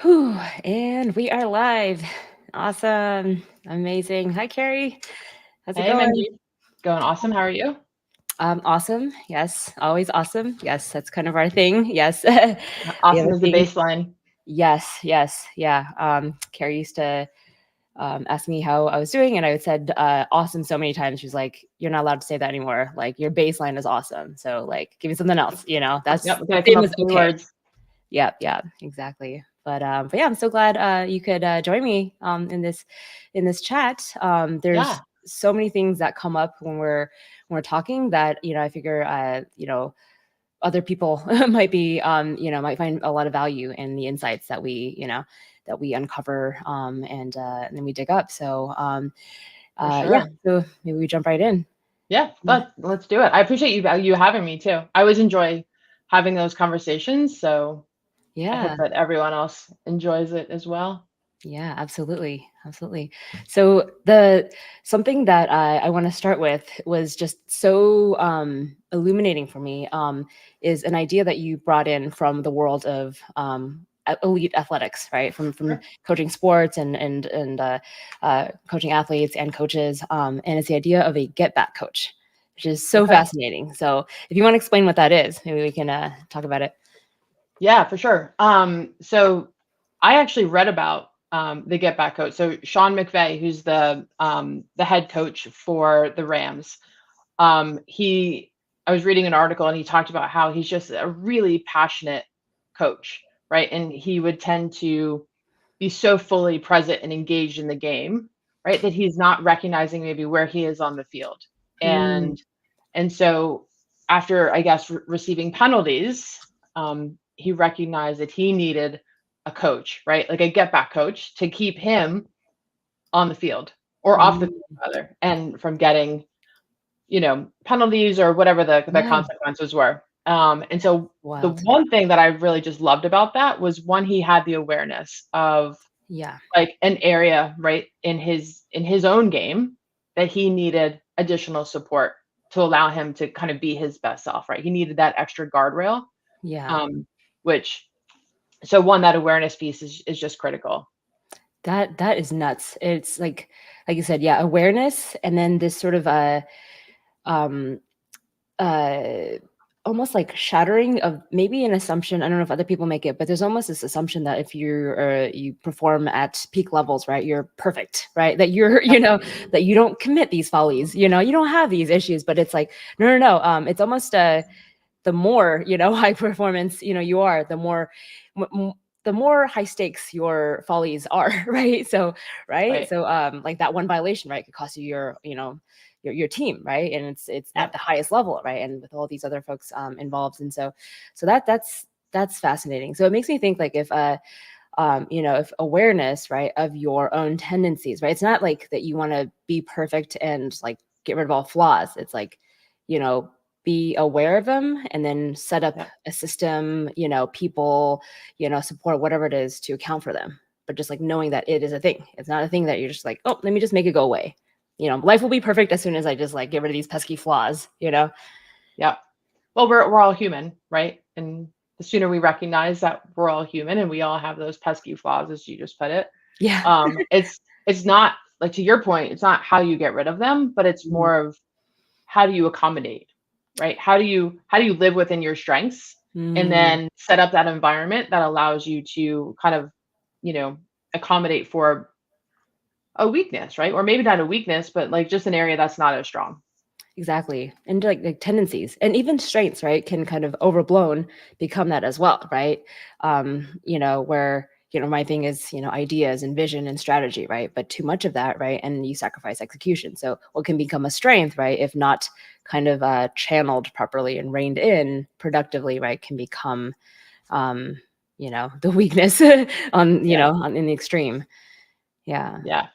Whew, and we are live. Awesome. Amazing. Hi, Carrie. How's it Hey, going? Manjeet. Going awesome. How are you? Awesome. Yes. Always awesome. Yes. That's kind of our thing. Yes. The Awesome other is the thing. baseline. Yes. Yes. Yeah. Carrie used to ask me how I was doing, and I said awesome so many times. She's like, "You're not allowed to say that anymore. Like, your baseline is awesome. So, like, give me something else. That's Yep, we gotta come same up as with new okay." words. Yeah, yeah, exactly. But yeah, I'm so glad you could join me in this chat. There's Yeah, so many things that come up when we're talking that I figure other people might find a lot of value in the insights that we uncover and then we dig up. So for yeah, sure. so maybe we jump right in. Yeah, let's do it. I appreciate you having me too. I always enjoy having those conversations, so I hope Yeah. that everyone else enjoys it as well. Yeah, absolutely. Absolutely. So the something that I want to start with was just so illuminating for me is an idea that you brought in from the world of elite athletics, right? From Sure. coaching sports and coaching athletes and coaches, and it's the idea of a get back coach, which is so Okay. fascinating. So if you want to explain what that is, maybe we can talk about it. Yeah, for sure. So I actually read about the Get Back coach. So Sean McVay, who's the head coach for the Rams, he I was reading an article and he talked about how he's just a really passionate coach, right? And he would tend to be so fully present and engaged in the game, right? That he's not recognizing maybe where he is on the field. Mm, And so after I guess receiving penalties, he recognized that he needed a coach, right? Like a get back coach to keep him on the field or off the mm, field rather, and from getting penalties or whatever the yeah. consequences were. And so the Wild. one thing that I really just loved about that was one, he had the awareness of Yeah. like an area right in his own game that he needed additional support to allow him to kind of be his best self, right? He needed that extra guardrail, Yeah. um, which so one, that awareness piece is just critical. That is nuts. It's like you said, yeah, awareness and then this sort of um uh almost like shattering of maybe an assumption. I don't know if other people make it, but there's almost this assumption that if you perform at peak levels, right, you're perfect, right? That you're, Yep. that you don't commit these follies, you don't have these issues, but it's like no, no, no. It's almost the more high performance you are, the more high stakes your follies are. Right, so right, Right. so like that one violation, right, could cost you your team, right, and it's at Yep. the highest level, right, and with all these other folks involved, and so that's fascinating. So it makes me think like if awareness, right, of your own tendencies, right, it's not like that you want to be perfect and like get rid of all flaws. It's like you know be aware of them and then set up Yep. a system, people, support, whatever it is, to account for them. But just like knowing that it is a thing, it's not a thing that you're just like, oh, let me just make it go away. Life will be perfect as soon as I just like get rid of these pesky flaws. Yep. Well, we're all human, right? And the sooner we recognize that we're all human and we all have those pesky flaws, as you just put it, Yeah. it's not like, to your point, it's not how you get rid of them, but it's Mhm. more of how do you accommodate, right? How do you live within your strengths and Mm, then set up that environment that allows you to kind of, you know, accommodate for a weakness, right? Or maybe not a weakness, but like just an area that's not as strong. exactly. And like tendencies and even strengths, right, can kind of overblown become that as well, right? Where my thing is ideas and vision and strategy, right? But too much of that, right, and you sacrifice execution. So what can become a strength, right, if not kind of channeled properly and reined in productively, right, can become um the weakness Yeah. in the extreme. Yeah. Yeah.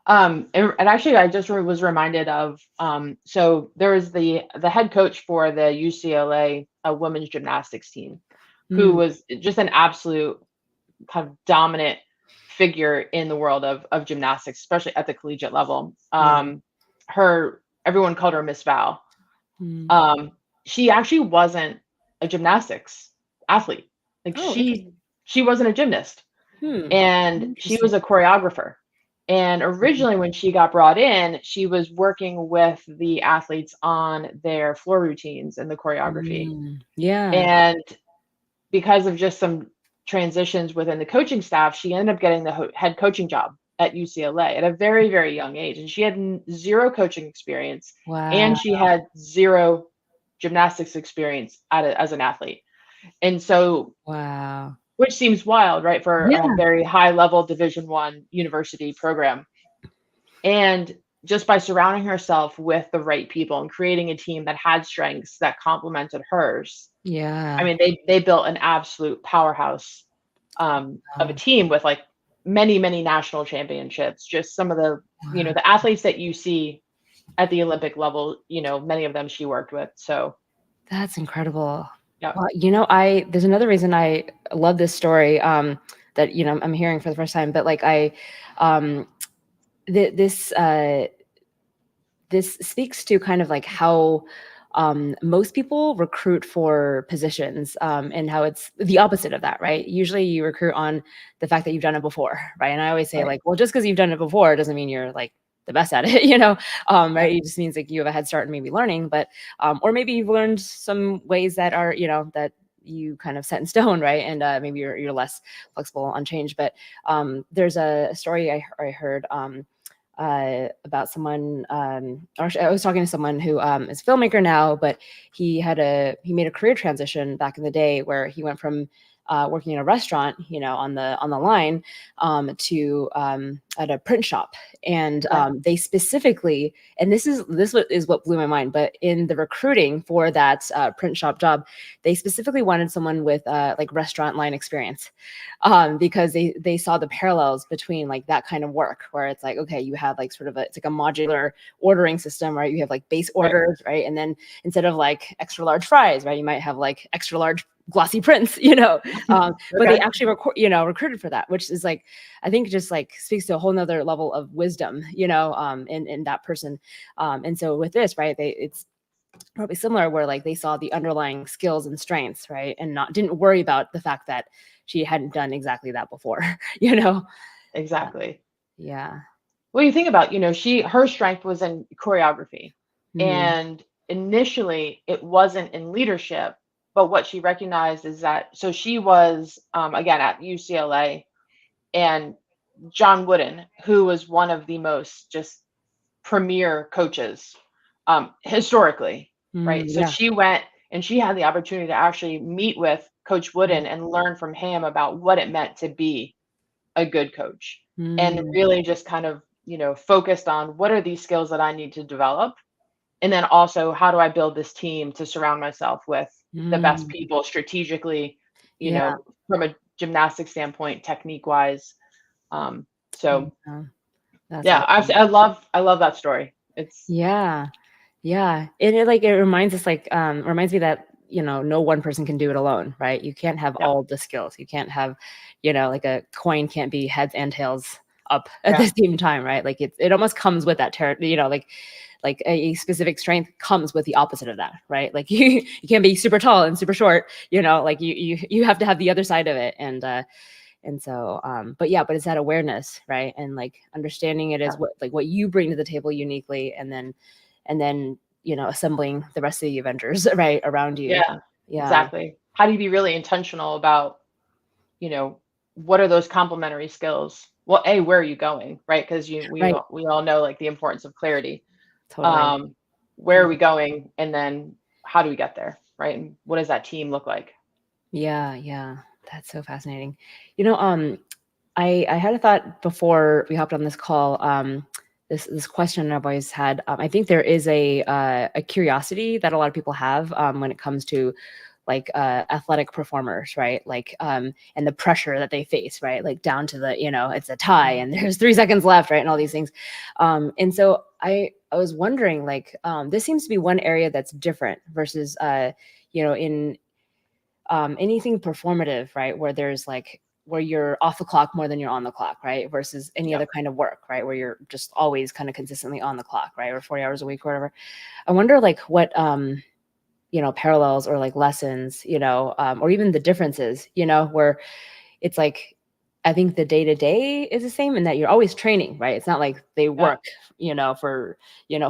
And actually, I just was reminded of so there was the head coach for the UCLA women's gymnastics team, who Mm, was just an absolute kind of dominant figure in the world of gymnastics, especially at the collegiate level. yeah. Her Everyone called her Miss Val. Mm. Um, she actually wasn't a gymnastics athlete. Like Oh, interesting. she wasn't a gymnast. and she Interesting. was a choreographer. And originally, when she got brought in, she was working with the athletes on their floor routines and the choreography. Yeah. And because of just some transitions within the coaching staff, she ended up getting the head coaching job at UCLA at a very, very young age. And she had zero coaching experience, Wow. and she had zero gymnastics experience as an athlete. And so, Wow. which seems wild, right, for a Yeah. very high level Division I university program. And just by surrounding herself with the right people and creating a team that had strengths that complemented hers, I Yeah. mean, they built an absolute powerhouse of a Wow. team with like many, many national championships. Just some of the, Wow. the athletes that you see at the Olympic level, many of them she worked with. So, That's incredible. yeah. Well, I there's another reason I love this story, that, I'm hearing for the first time, but like um, th this speaks to kind of like how most people recruit for positions, and how it's the opposite of that, right? Usually you recruit on the fact that you've done it before, right? And I always say, Right. like, well, just because you've done it before doesn't mean you're like the best at it, right? Yep. It just means like you have a head start and maybe learning, but or maybe you've learned some ways that are, that you kind of set in stone, right? And maybe you're less flexible on change. But there's a story I heard, about someone, or actually, I was talking to someone who is a filmmaker now, but he made a career transition back in the day where he went from working in a restaurant, on the line, to at a print shop. And Okay. they specifically, and this is what blew my mind, but in the recruiting for that print shop job, they specifically wanted someone with like restaurant line experience, because they saw the parallels between like that kind of work where it's like, okay, you have like sort of it's like a modular ordering system, right? You have like base Right. orders, right? And then instead of like extra large fries, right, you might have like extra large glossy prints, but they Okay. actually recruited for that, which is like, I think just like speaks to a whole nother level of wisdom, in that person. And so with this, right, it's probably similar where like they saw the underlying skills and strengths, right, and not didn't worry about the fact that she hadn't done exactly that before. you know Exactly. yeah. Well, you think about, her strength was in choreography. Mm. And initially it wasn't in leadership, but what she recognized is that so she was again at UCLA, and John Wooden, who was one of the most just premier coaches historically, right? So Yeah. she went and she had the opportunity to actually meet with Coach Wooden and learn from him about what it meant to be a good coach, and Mm. really just kind of, focused on what are these skills that I need to develop. And then also, how do I build this team to surround myself with the best Mm. people strategically, Yeah. from a gymnastic standpoint, technique wise. So Yeah. That's yeah, awesome. I love that story. It's Yeah. Yeah. And it reminds us, like, reminds me that, no one person can do it alone, right? You can't have yeah, all the skills. You can't have, like a coin can't be heads and tails up at the yeah, same time, right? Like it almost comes with that like a specific strength comes with the opposite of that, right? Like you can't be super tall and super short, like you have to have the other side of it. And so, but it's that awareness, right? And like understanding it yeah, as what you bring to the table uniquely, and then, assembling the rest of the Avengers, right, around you. yeah, Yeah. exactly. How do you be really intentional about, you know, what are those complementary skills? Well, A, where are you going, right? Because Right. we all know like the importance of clarity. Totally. Um, where are we going, and then how do we get there, right? And what does that team look like? Yeah. Yeah. That's so fascinating. You know, I had a thought before we hopped on this call. This question I've always had. I think there is a curiosity that a lot of people have, when it comes to like athletic performers, right? Like, and the pressure that they face, right? Like down to the, it's a tie Mhm. and there's 3 seconds left, right? And all these things. And so I was wondering, like, this seems to be one area that's different versus, in anything performative, right? Where there's like, where you're off the clock more than you're on the clock, right? Versus any other Yep. kind of work, right? Where you're just always kind of consistently on the clock, right? Or 40 hours a week or whatever. I wonder like what, parallels or like lessons, or even the differences, where it's like, I think the day to day is the same, and that you're always training, right? It's not like they Yeah. work, for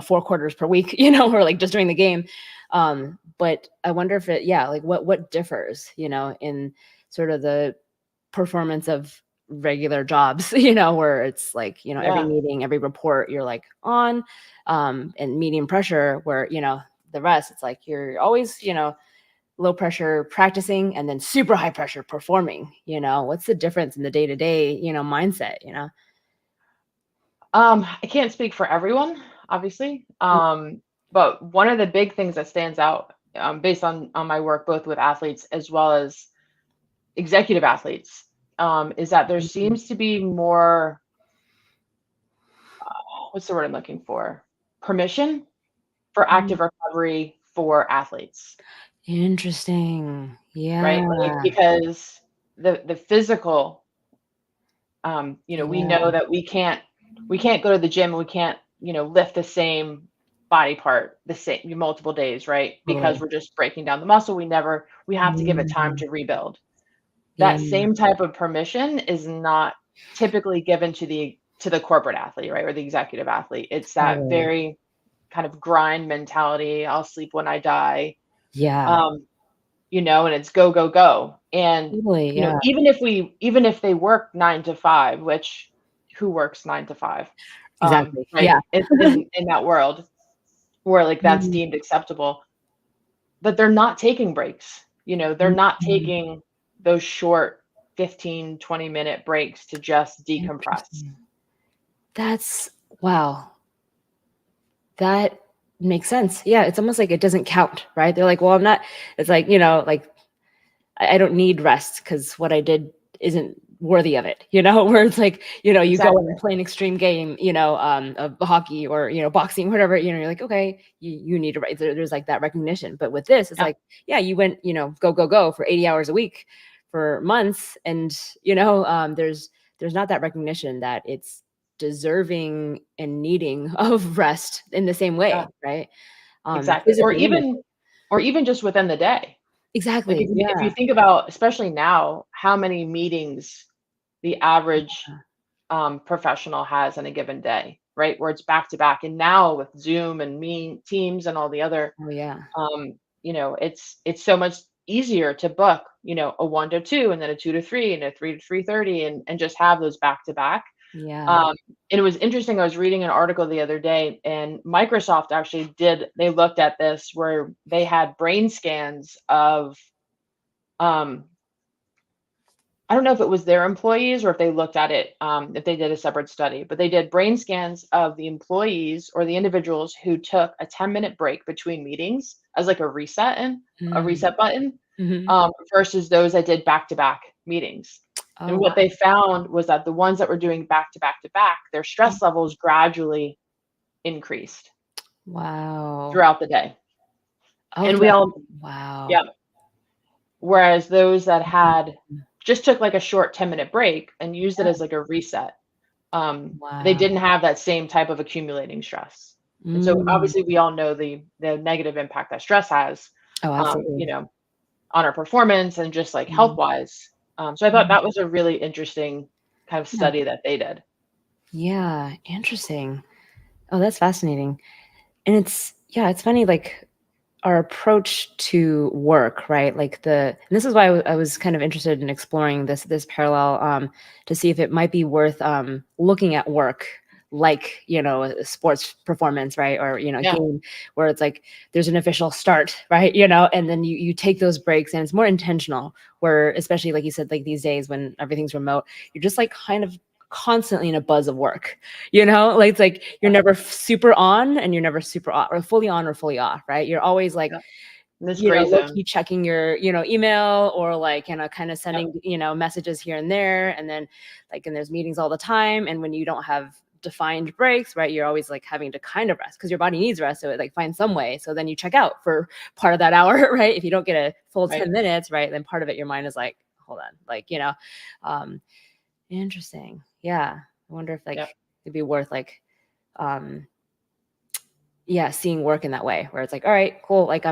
4 quarters per week, or like just during the game. But I wonder if like what differs, in sort of the performance of regular jobs, where it's like, every Yeah. meeting, every report you're like on, and medium pressure where, the rest, it's like you're always, low pressure practicing and then super high pressure performing. What's the difference in the day to day, mindset? I can't speak for everyone, obviously. But one of the big things that stands out, based on my work both with athletes as well as executive athletes, is that there Mhm. seems to be more, what's the word I'm looking for? Permission for Mm. active recovery for athletes, Interesting. right? Like, Yeah. because the physical, we Yeah. know that we can't go to the gym and we can't, lift the same body part the same multiple days, right? Because Totally. we're just breaking down the muscle. We have to give it time Mhm. to rebuild. Yeah. That same type of permission is not typically given to the corporate athlete, right? Or the executive athlete. It's that Totally. very kind of grind mentality. I'll sleep when I die. Yeah. Um, and it's go, go, go. And, Totally. Yeah. even if they work 9 to 5, which who works 9 to 5, Exactly. right? Yeah. In that world where like that's Mhm. deemed acceptable, but they're not taking breaks. They're not Mhm. taking those short 15, 20-minute breaks to just decompress. Interesting. That's wow. That makes sense. Yeah, it's almost like it doesn't count, right? They're like, "Well, I'm not." It's like, like I don't need rest because what I did isn't worthy of it, where it's like, you go Exactly. and play an extreme game, of hockey or, boxing, whatever, you're like, okay, you need to, there's like that recognition. But with this, it's Yeah. like, yeah, you went, go, go, go for 80 hours a week for months. And, there's not that recognition that it's deserving and needing of rest in the same Yeah. way, right? Exactly. Or Physically and mentally. even or even just within the day. Like, Exactly. if you Yeah. think about, especially now, how many meetings the average professional has in a given day, right? Where it's back to back. And now with Zoom and Teams and all the other, Oh, yeah. it's so much easier to book, a 1 to 2 and then a 2 to 3 and a 3 to 3:30, and just have those back to back. Yeah. Um, and it was interesting. I was reading an article the other day, and Microsoft actually they looked at this where they had brain scans of, um, I don't know if it was their employees or if they looked at it, if they did a separate study, but they did brain scans of the employees or the individuals who took a 10-minute break between meetings as like a Mm. reset button, Mhm. versus those that did back to back meetings. Oh, And what wow. they found was that the ones that were doing back to back to back, their stress levels gradually increased Wow. throughout the day. Oh, And we throughout all, wow. yeah. Whereas those that had Mhm. just took like a short 10-minute break and used it as like a reset, they Wow. didn't have that same type of accumulating stress. And so Mm. obviously we all know the negative impact that stress has, Oh, um, absolutely. you know, on our performance and just like health Mhm. wise. So I thought Mhm. that was a really interesting kind of Yeah. study that they did. Yeah, interesting. Oh, that's fascinating. And it's funny, like, our approach to work, right? Like and this is why I was kind of interested in exploring this parallel, to see if it might be worth looking at work like, a sports performance, right? Or, a Yeah. game where it's like there's an official start, right? And then you take those breaks and it's more intentional, where especially like you said, like these days when everything's remote, you're just like kind of constantly in a buzz of work, like it's like you're Yeah. never super on and you're never super off, or fully on or fully off, right? You're always like, Yeah. In this gray low zone. key checking your, email, or like, kind of Yep. sending, messages here and there. And then like, and there's meetings all the time. And when you don't have defined breaks, right, you're always like having to kind of rest because your body needs rest. So it like finds some way. So then you check out for part of that hour, right? If you don't get a full Right. 10 minutes, right, then part of it, your mind is like, hold on, like, um, interesting. Yeah. I wonder if Yep. like it'd be worth like, um, yeah, seeing work in that way where it's like, all right, cool. Like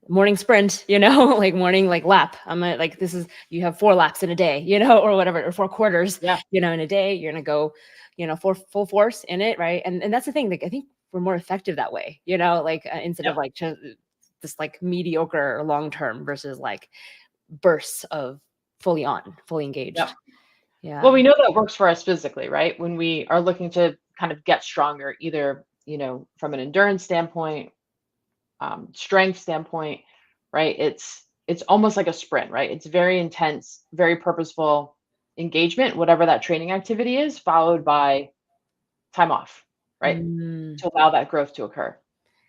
morning sprint, you know, like morning, like lap. Like, this is, you have 4 laps in a day, you know, or whatever, or 4 quarters, Yeah. you know, in a day. You're going to go, you know, for full force in it. Right. And that's the thing. Like, I think we're more effective that way, you know, like instead of Yep. like just like mediocre long term versus like bursts of fully Yep. engaged. Yeah. Well, we know that works for us physically, right? When we are looking to kind of get stronger, either, from an endurance standpoint, strength standpoint, right? It's almost like a sprint, right? It's very intense, very purposeful engagement, whatever that training activity is, followed by time off, right? Mm, To allow that growth to occur.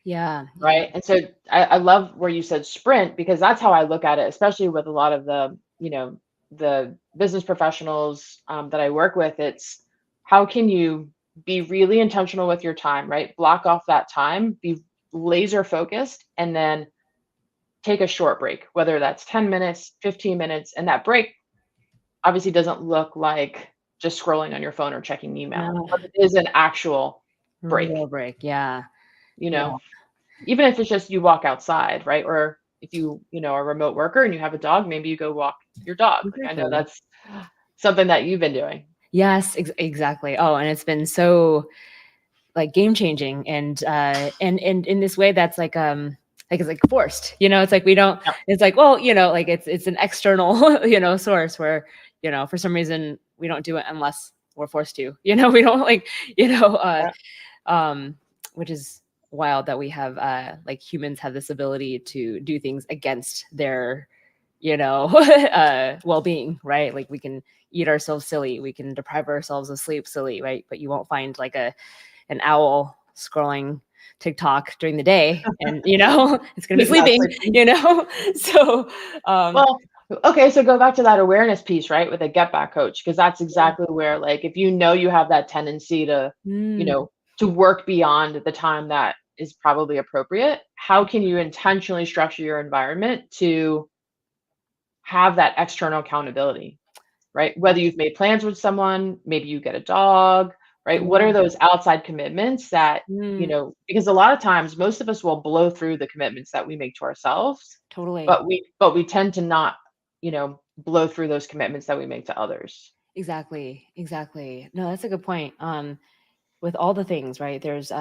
yeah. Yeah. Right. And so I love where you said sprint, because that's how I look at it, especially with a lot of the business professionals that I work with. It's how can you be really intentional with your time, right? Block off that time, be laser focused, and then take a short break, whether that's 10 minutes, 15 minutes. And that break obviously doesn't look like just scrolling on your phone or checking email, No, but it is an actual break, real break. Yeah. you Yeah. know? Even if it's just you walk outside, right? Or if are a remote worker and you have a dog, maybe you go walk your dog. Like, I know Exactly. that's something that you've been doing. Yes, exactly. Oh, and it's been so like game changing, and in this way that's like it's like forced, you know. It's like we don't, Yep. it's like, well, you know, like it's an external you know, source where, you know, for some reason we don't do it unless we're forced to, you know. We don't like, you know, Yep. um which is wild that we have like humans have this ability to do things against their, you know, well-being, right? Like we can eat ourselves silly, we can deprive ourselves of sleep silly, right? But you won't find like an owl scrolling TikTok during the day, and you know, it's gonna be Not sleeping, sleeping. you know. So Well, okay, so go back to that awareness piece, right? With a get back coach, because that's yeah. exactly where, like, if you know you have that tendency to, you Mm, know, to work beyond the time that is probably appropriate, how can you intentionally structure your environment to have that external accountability? Right? Whether you've made plans with someone, maybe you get a dog, right? What yeah. are those outside commitments that, Mm, because a lot of times most of us will blow through the commitments that we make to ourselves, totally. but we tend to not, blow through those commitments that we make to others. Exactly. Exactly. No, that's a good point. With all the things, right? There's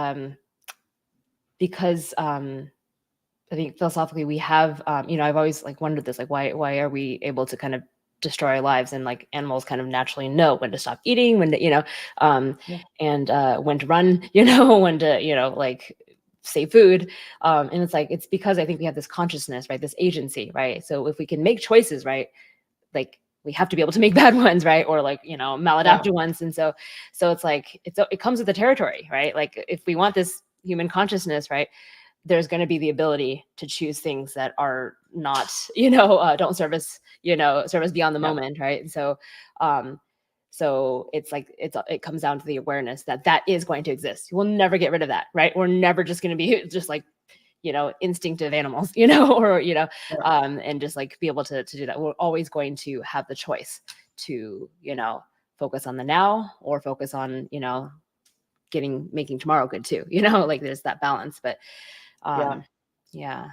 because I think philosophically we have, you know, I've always like wondered this, like why are we able to kind of destroy our lives, and like animals kind of naturally know when to stop eating, when to, you know, Yeah. and when to run, you know, when to, you know, like save food. And it's like it's because I think we have this consciousness, right? This agency, right? So if we can make choices, right, like we have to be able to make bad ones, right? Or like, you know, Yeah. maladaptive ones. And so it's like it comes with the territory, right? Like if we want this human consciousness, right, there's going to be the ability to choose things that are not, you know, don't service, you know, service beyond the Yeah. moment, right? And um, so it's like it comes down to the awareness that that is going to exist. We'll never get rid of that, right? We're never just going to be just like, you know, instinctive animals, you know, or you know, Yeah. and just like be able to do that. We're always going to have the choice to, you know, focus on the now or focus on, you know, making tomorrow good too, you know, like there's that balance. But Yeah. um, yeah.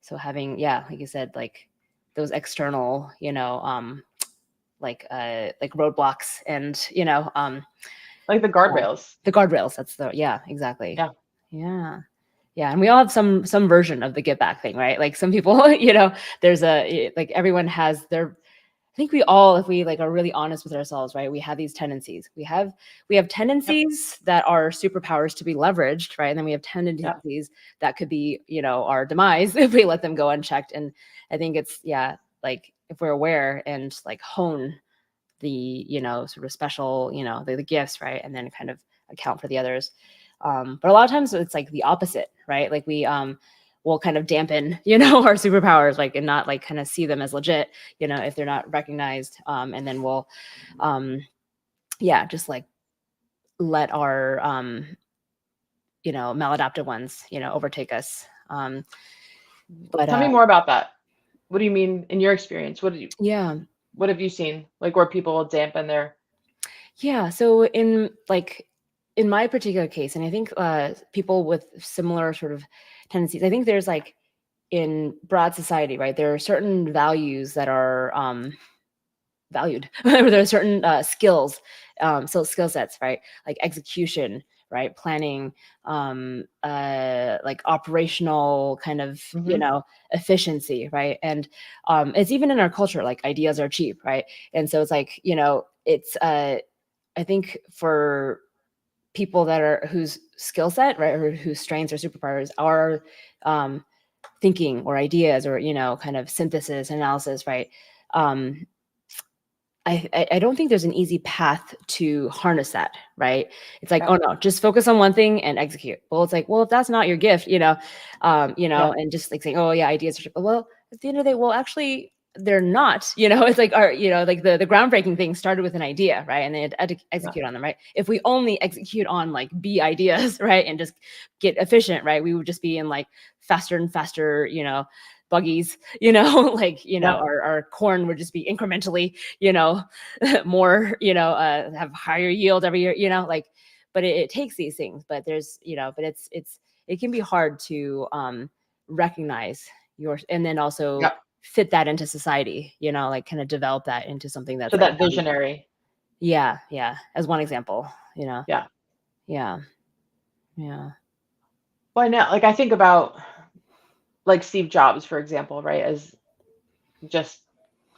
So having, yeah, like you said, like those external, you know, like roadblocks and, you know, Like the guardrails. the guardrails. That's the, yeah, exactly. Yeah. Yeah. Yeah. And we all have some version of the get back thing, right? Like some people, you know, there's like everyone has their, I think we all, if we like are really honest with ourselves, right? We have these tendencies. We have Yep. tendencies that are superpowers to be leveraged, right? And then we have Yep. tendencies that could be, you know, our demise if we let them go unchecked. And I think it's, yeah, like if we're aware and like hone the, you know, sort of special, you know, the gifts, right? And then kind of account for the others. But a lot of times it's like the opposite, right? Like we will kind of dampen, you know, our superpowers, like, and not like kind of see them as legit, you know, if they're not recognized. And then we'll um yeah, just like let our you know, maladaptive ones, you know, overtake us. But Tell me more about that. What do you mean in your experience? yeah. What have you seen? Like where people will dampen their. Yeah, so in my particular case, and I think people with similar sort of tendencies, I think there's like in broad society, right, there are certain values that are valued. There are certain skills, so skill sets, right? Like execution, right? Planning, like operational kind of, Hmm. efficiency, right? And it's even in our culture, like ideas are cheap, right? And so it's like, it's I think for people that are whose skill set, right, or whose strengths or superpowers are um, thinking or ideas or kind of synthesis analysis, right? Um, I don't think there's an easy path to harness that, right? It's like, Yeah. oh no, just focus on one thing and execute. Well, it's like, well, if that's not your gift, Yeah. and just like saying, oh yeah, ideas are, well, at the end of the day, well, actually, they're not. It's like our, like the groundbreaking thing started with an idea, right? And then Yeah. execute on them, right? If we only execute on like B ideas, right, and just get efficient, right, we would just be in like faster and faster, buggies, like Yeah. our corn would just be incrementally, more, have higher yield every year, like, but it takes these things, but there's, but it can be hard to recognize your, and then also Yeah. fit that into society, like kind of develop that into something So that's like that visionary. yeah, yeah, as one example, Yeah. yeah, yeah. Well, I know, like I think about like Steve Jobs, for example, right? As just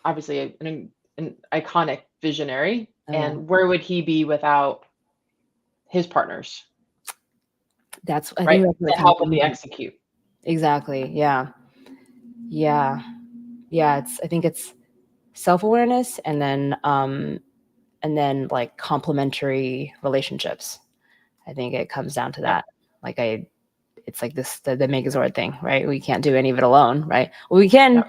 obviously an iconic visionary. Oh yeah, And where would he be without his partners, I think right? that's what To kind help of with the execute. exactly, yeah, yeah, yeah. I think it's self-awareness, and then like complementary relationships. I think it comes down to Yeah. that. Like it's like this, the Megazord thing, right? We can't do any of it alone, right? Well, we can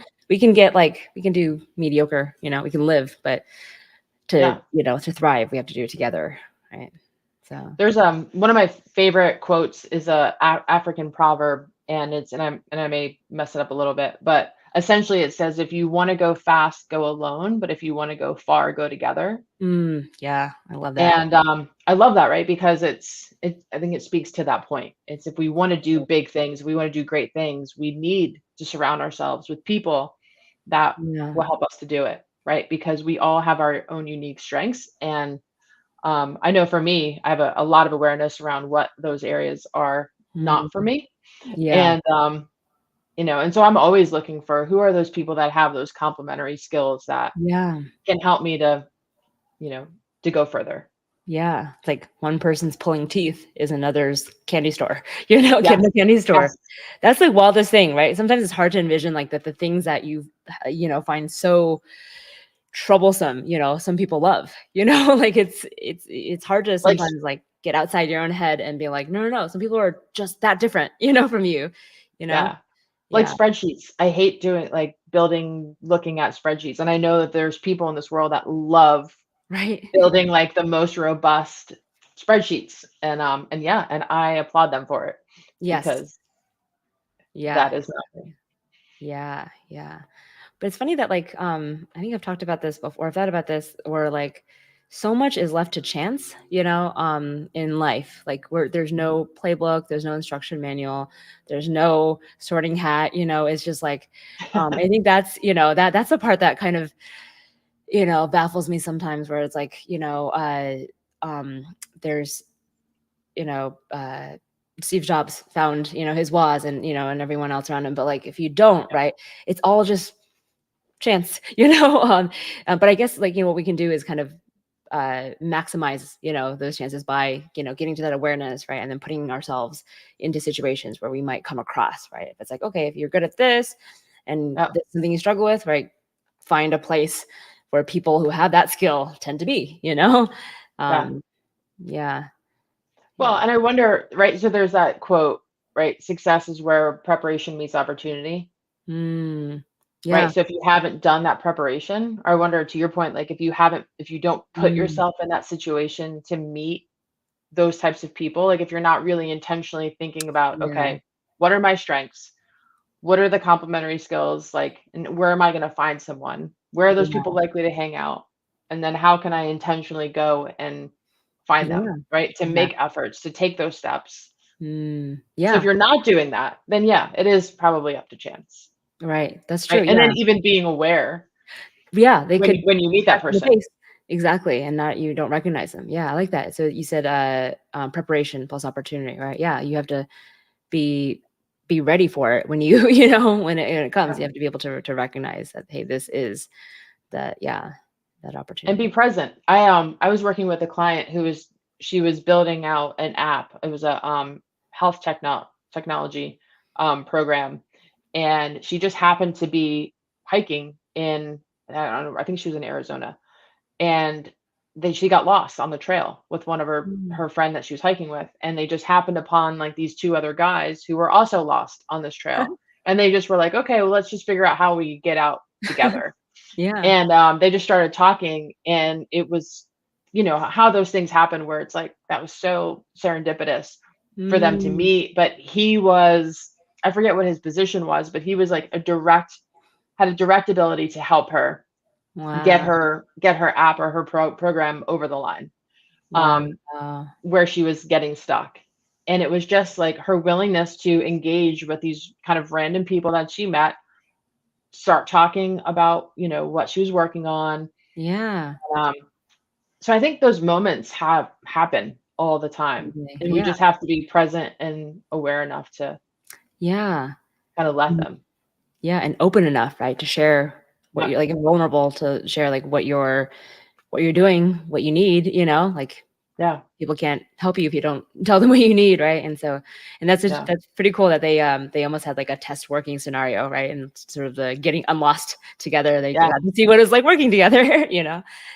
get like, we can do mediocre, we can live, but Yeah. to thrive, we have to do it together, right? So, There's one of my favorite quotes is a African proverb, and I may mess it up a little bit, but essentially it says if you want to go fast, go alone, but if you want to go far, go together. yeah, I love that. And I love that, right? Because I think it speaks to that point. It's if we want to do big things, we want to do great things, we need to surround ourselves with people that Yeah. will help us to do it, right? Because we all have our own unique strengths. And I know for me, I have a lot of awareness around what those areas are not for Mm, me. yeah. And and so I'm always looking for who are those people that have those complementary skills that Yeah. can help me to, you know, to go further. Yeah. It's like one person's pulling teeth is another's candy store, Yes. the candy store. Yes. That's the wildest thing, right? Sometimes it's hard to envision like that the things that you, find so troublesome, some people love, like it's hard to Like sometimes like get outside your own head and be like, no, no, no. Some people are just that different, from you, you know? yeah. Like Yeah. spreadsheets. I hate doing like building looking at spreadsheets. And I know that there's people in this world that love Right. building like the most robust spreadsheets. And yeah, and I applaud them for it Yes. because Yeah. that is not me. Yeah. Yeah. But it's funny that like I think I've talked about this before. I've thought about this where like so much is left to chance, in life. Like where there's Mhm. no playbook, there's no instruction manual, there's no sorting hat, it's just like I think that's, that's the part that kind of, baffles me sometimes where it's like, um there's, you know, uh Steve Jobs found, his was and and everyone else around him. But like if you don't, right, it's all just chance, but I guess like, what we can do is kind of maximize, those chances by, getting to that awareness, right? And then putting ourselves into situations where we might come across, right? If it's like, okay, if you're good at this and Yeah. that's something you struggle with, right? Find a place where people who have that skill tend to be, Yeah. Um, yeah, Well, yeah. and I wonder, right? So there's that quote, right? Success is where preparation meets opportunity, Mm, right? yeah. So if you haven't done that preparation, or I wonder to your point, like if you don't put Mm, yourself in that situation to meet those types of people, like if you're not really intentionally thinking about, yeah. okay, what are my strengths? What are the complementary skills? Like, and where am I going to find someone? Where are those Yeah. people likely to hang out? And then how can I intentionally go and find Yeah. them, right? To make Exactly. efforts, to take those steps. So if Yeah, you're not doing that, then yeah, it is probably up to chance, right. That's true. right? And then Yeah. even being aware Yeah, they when could when you meet that cut to the person. base. Exactly, and not you don't recognize them. Yeah, I like that. So you said, preparation plus opportunity, right? Yeah, you have to be be ready for it when you when it comes. Yeah. You have to be able to recognize that, hey, this is that yeah, that And be opportunity. present. I was working with a client who was she was building out an app. It was a health technology program, and she just happened to be hiking in I don't know, I think she was in Arizona, and she got lost on the trail with one of Mm. her friend that she was hiking with, and they just happened upon like these two other guys who were also lost on this trail, and they just were like, okay, well, let's just figure out how we get out together. Yeah. And they just started talking, and it was, how those things happen where it's like that was so serendipitous for them to Mm. meet. But he was, I forget what his position was, but he was like had a direct ability to help her Wow. get her app or her program over the line, um, Wow. where she was getting stuck. And it was just like her willingness to engage with these kind of random people that she met, start talking about, what she was working on. Yeah. Um, so I think those moments have happen all the time, Totally. and we Yeah. just have to be present and aware enough to Yeah. kind of let Mm. them. Yeah, and open enough, right, to share what Yeah, you're like, and vulnerable to share, like, what you're doing, what you need, like, yeah, people can't help you if you don't tell them what you need, right? And so, and yeah, that's pretty cool that they almost had like a test working scenario, right? And sort of the getting unlost together. They yeah. got to see what it's like working together,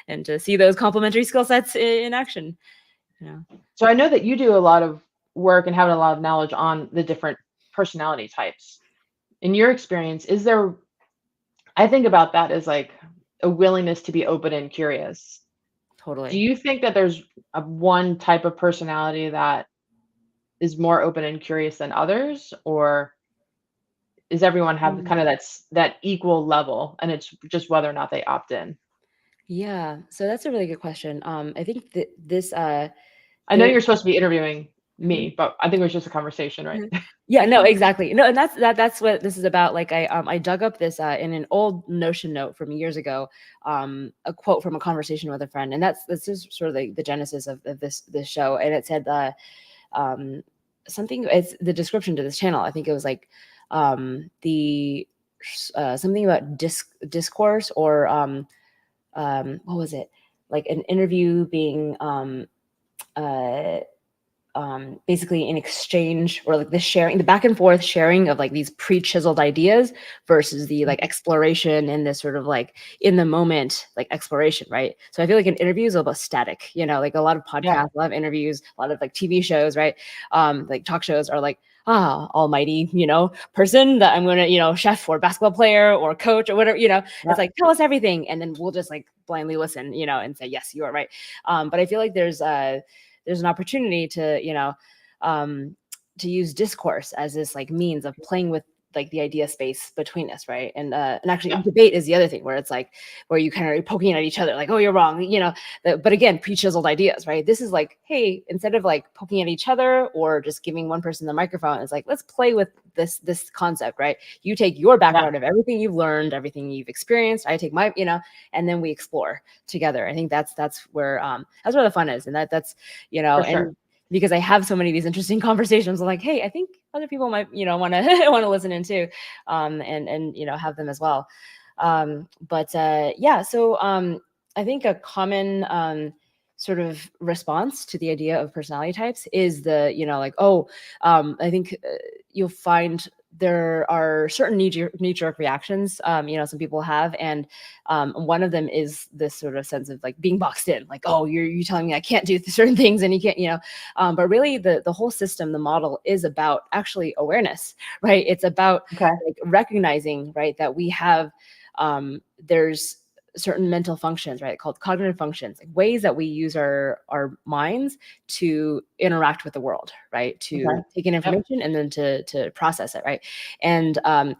and to see those complementary skill sets in action, you know. So I know that you do a lot of work and have a lot of knowledge on the different personality types. In your experience, is there, I think about that as like a willingness to be open and curious. Do Totally. you think that there's one type of personality that is more open and curious than others, or is everyone have Mm. kind of that equal level, and it's just whether or not they opt in? Yeah. So that's a really good question. I think that this I know there you're supposed to be interviewing Mhm. me, but I think it was just a conversation, right? Mhm. Yeah, no, exactly. No, and that's what this is about. Like I dug up this in an old Notion note from years ago, a quote from a conversation with a friend, and that's just sort of the genesis of this show. And it said um something, it's the description to this channel. I think it was like the something about discourse, or what was it? Like an interview being uh basically in exchange, or like the sharing, the back and forth sharing of like these pre-chiseled ideas versus the like exploration and this sort of like in the moment like exploration, right? So I feel like an interview is about static, like a lot of Yeah, podcasts, a lot of interviews, a lot of like TV shows, right? Like talk shows are like, almighty, person that I'm gonna, chef or basketball player or coach or whatever, yeah, it's like, tell us everything, and then we'll just like blindly listen, and say yes, you are right. But I feel like there's an opportunity um, to use discourse as this like means of playing with like the idea space between us, right? And actually yeah, debate is the other thing, where it's like where you kind of are poking at each other like, oh, you're wrong, but again, pre-chiseled ideas, right? This is like, hey, instead of like poking at each other or just giving one person the microphone, it's like, let's play with this concept, right? You take your yeah, background of everything you've learned, everything you've experienced, I take my, and then we explore together. I think that's where the fun is. And that's for sure. and because I have so many of these interesting conversations, I'm like, hey, I think other people might, want to want to listen in too, and have them as well. But yeah, so I think a common sort of response to the idea of personality types is like, oh, I think you'll find there are certain knee-jerk reactions, some people have, and one of them is this sort of sense of like being boxed in, like, oh, you're telling me I can't do certain things, and you can't, but really the whole system, the model is about actually awareness, right? It's about Okay. like recognizing, right, that we have there's certain mental functions, right, called cognitive functions, like ways that we use our minds to interact with the world, right, Okay. to take in Yep. information and then to process it, right? And um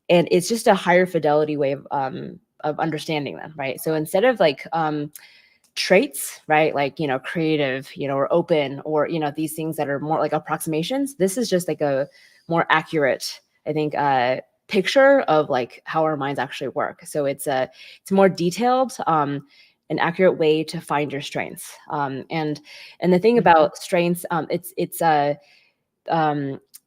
and it's just a higher fidelity way of understanding them, right? So instead of like traits, right? Like, creative, or open, or, these things that are more like approximations. This is just like a more accurate, I think, picture of like how our minds actually work. So it's more detailed, an accurate way to find your strengths. And the thing about strengths,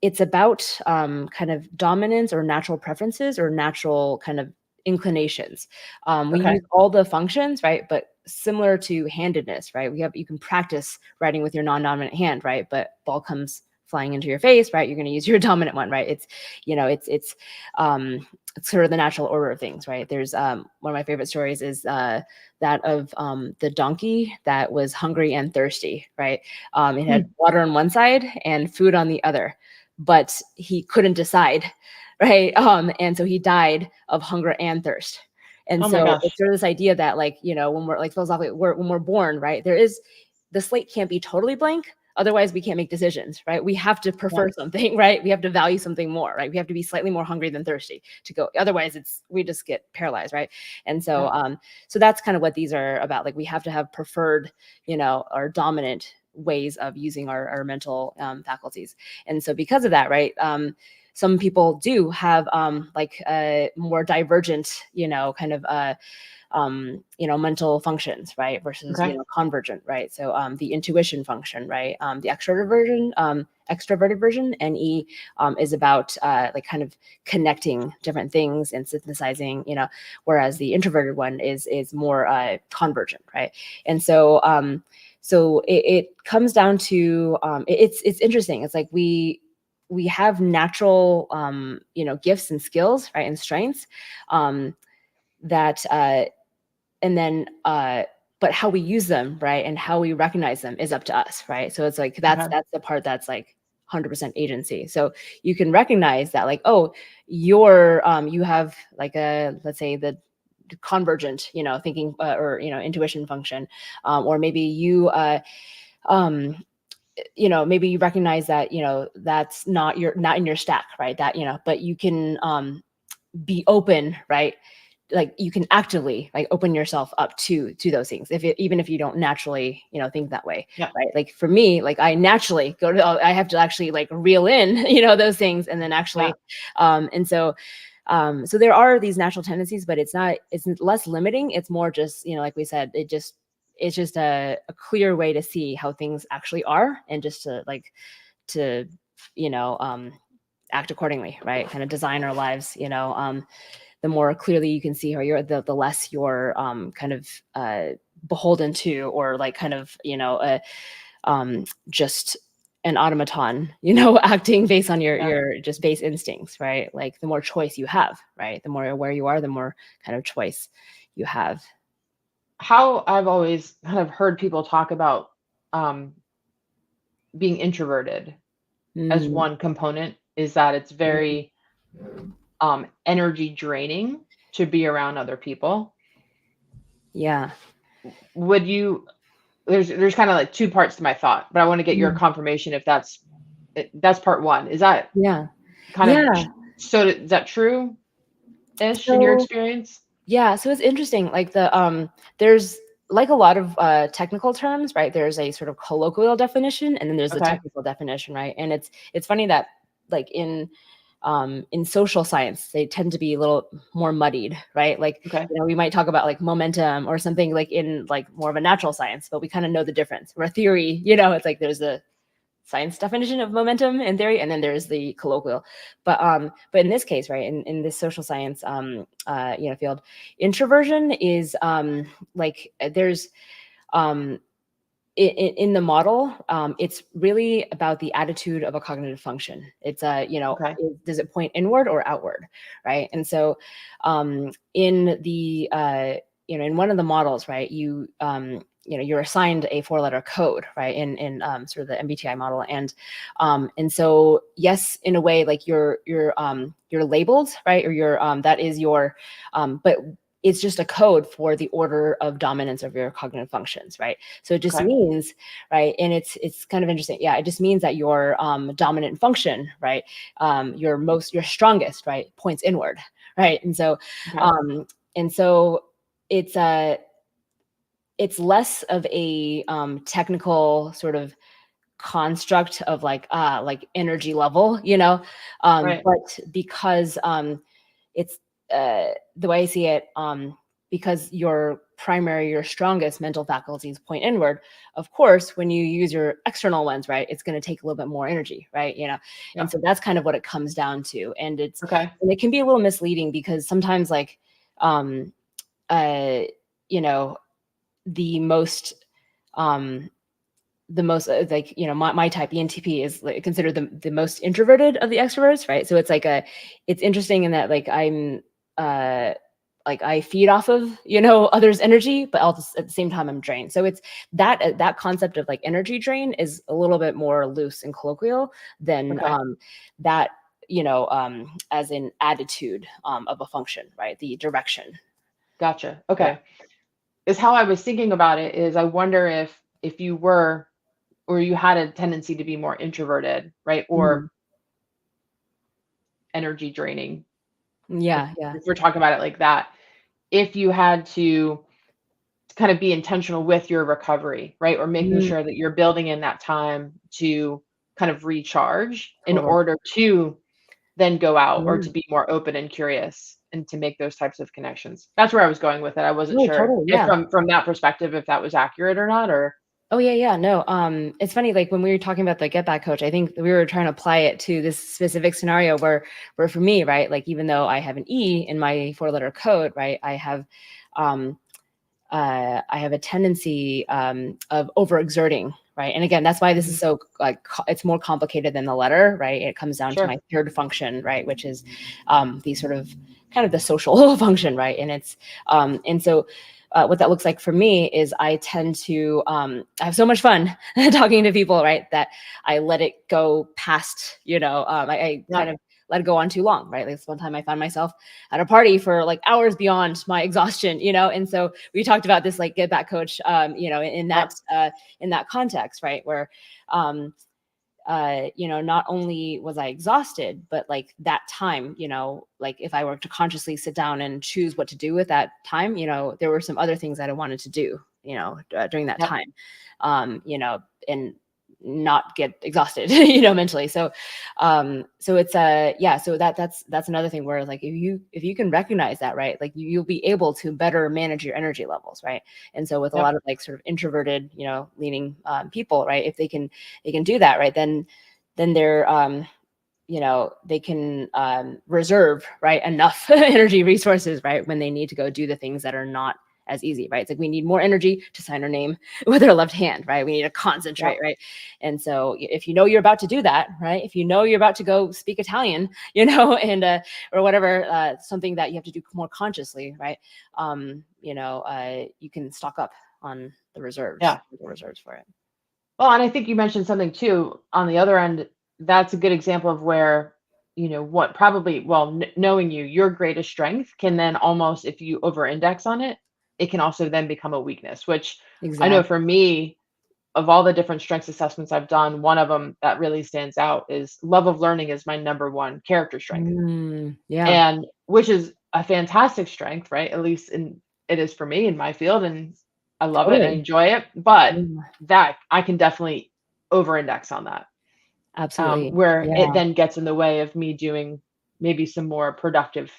it's about kind of dominance or natural preferences or natural kind of inclinations. We Okay. use all the functions, right? But similar to handedness, right? You can practice writing with your non-dominant hand, right? But ball comes flying into your face, right? You're going to use your dominant one, right? It's sort of the natural order of things, right? There's one of my favorite stories is that of the donkey that was hungry and thirsty, right? It had water on one side and food on the other, but he couldn't decide, right? And so he died of hunger and thirst. And Oh my so gosh. it's sort of this idea that, like, when we're like philosophically, when we're born, right, the slate can't be totally blank. Otherwise, we can't make decisions, right? We have to prefer something, right? We have to value something more, right? We have to be slightly more hungry than thirsty to go. Otherwise, we just get paralyzed, right? And so, so that's kind of what these are about. Like, we have to have preferred, or dominant ways of using our mental faculties. And so, because of that, right? Some people do have like a more divergent, kind of mental functions, right? Versus, convergent, right? So the intuition function, right? The extroverted version, NE, is about like kind of connecting different things and synthesizing, whereas the introverted one is more convergent, right? And so so it comes down to it's interesting. It's like we have natural gifts and skills, right, and strengths, that and then but how we use them, right, and how we recognize them is up to us, right? So it's like that's the part that's like 100% agency. So you can recognize that, like, oh, you have like let's say the convergent, thinking or intuition function, or maybe maybe you recognize that that's not in your stack, right? That but you can be open, right? Like, you can actively like open yourself up to those things, even if you don't naturally think that way, right? Like, for me, like, I naturally I have to actually like reel in those things, and then actually and so so there are these natural tendencies, but it's less limiting. It's more just, like we said, it's just a clear way to see how things actually are, and just to like to act accordingly, right? Kind of design our lives, the more clearly you can see how you're, the less you're kind of beholden to, or like kind of just an automaton, acting based on your just base instincts, right? Like, the more choice you have, right, the more aware you are, the more kind of choice you have. How I've always kind of heard people talk about being introverted as Mm, one component is that it's very energy draining to be around other people. yeah. Would you there's kind of like two parts to my thought, but I want to get your Mm, confirmation if that's part one. Is that yeah. kind of Yeah. so is that true ish in your So experience? yeah, so it's interesting. Like, there's like a lot of technical terms, right? There's a sort of colloquial definition, and then there's the Okay. technical definition, right? And it's funny that, like, in social science, they tend to be a little more muddied, right? Like, Okay. we might talk about like momentum or something, like in like more of a natural science, but we kind of know the difference. Or a theory, it's like there's a science definition of momentum and theory, and then there's the colloquial. But in this case, right, in this social science field, introversion is like there's um in the model, it's really about the attitude of a cognitive function. It's Okay. does it point inward or outward, right? And so in the in one of the models, right, you're assigned a 4-letter code, right, in sort of the MBTI model, and so, yes, in a way, like, you're labeled, right, or you're that is your but it's just a code for the order of dominance of your cognitive functions, right? So it just Okay. means, right, and it's kind of interesting. Yeah, it just means that your dominant function, right, your strongest, right, points inward, right, and so Okay. um, and so it's it's less of a technical sort of construct of like energy level, Right. but because it's the way I see it, because your strongest mental faculties point inward. Of course, when you use your external ones, right, it's going to take a little bit more energy, right? And Yeah. so that's kind of what it comes down to, and Okay. it can be a little misleading because sometimes like um uh you know the most um like my type ENTP is like considered the most introverted of the extroverts, right? So it's interesting in that like uh like I feed off of others energy, but also at the same time I'm drained. So it's that concept of like energy drain is a little bit more loose and colloquial than Okay. that as in attitude of a function, right? The direction. Gotcha. Yeah. Okay. Is how I was thinking about it is I wonder if you were or you had a tendency to be more introverted, right? Mhm. Or energy draining, if Yeah, yeah. if we're talking about it like that. If you had to kind of be intentional with your recovery, right? Or making Mm, sure that you're building in that time to kind of recharge in totally. order to then go out or Yeah. to be more open and curious and to make those types of connections. That's where I was going with it. I wasn't No, sure totally. if Yeah. from that perspective if that was accurate or not or Oh yeah, yeah. No, it's funny. Like when we were talking about the Get Back coach, I think we were trying to apply it to this specific scenario where for me, right, like even though I have an E in my four-letter code, right, um, I have a tendency of overexerting, right, and again, that's why this is Mhm. so like it's more complicated than the letter, right. It comes down to my Sure. third function, right, which is the sort of kind of the social function, right, and so what that looks like for me is I tend to I have so much fun talking to people, right, that I let it go past, I Yeah. kind of let it go on too long, right? Like this one time I found myself at a party for like hours beyond my exhaustion, and so we talked about this like Get Back coach, Yeah. in that context, right, where um not only was I exhausted, but like that time, like if I were to consciously sit down and choose what to do with that time, there were some other things that I wanted to do, during that Yep. time, and not get exhausted, mentally. So it's yeah, so that's another thing where like if you can recognize that, right, like you'll be able to better manage your energy levels, right? And so with a Yep. lot of like sort of introverted, leaning people, right, if they can do that, right, then they're they can reserve, right, enough energy resources, right, when they need to go do the things that are not as easy, right? It's like we need more energy to sign our name with our left hand, right? We need to concentrate, Yep. right? And so if you know you're about to do that, right, if you know you're about to go speak Italian, and or whatever, something that you have to do more consciously, right, you can stock up on Yeah. the reserves for it. Well, and I think you mentioned something too on the other end. That's a good example of where, what probably, well, knowing you, your greatest strength can then almost, if you over index on it, it can also then become a weakness, which I know Exactly. for me, of all the different strengths assessments I've done, one of them that really stands out is love of learning is my number one character strength. Yeah, And which is a fantastic strength, right? At least it is for me in my field, and I love it and I totally. enjoy it. But Yeah, that I can definitely over-index on that, absolutely. where it Yeah. then gets in the way of me doing maybe some more productive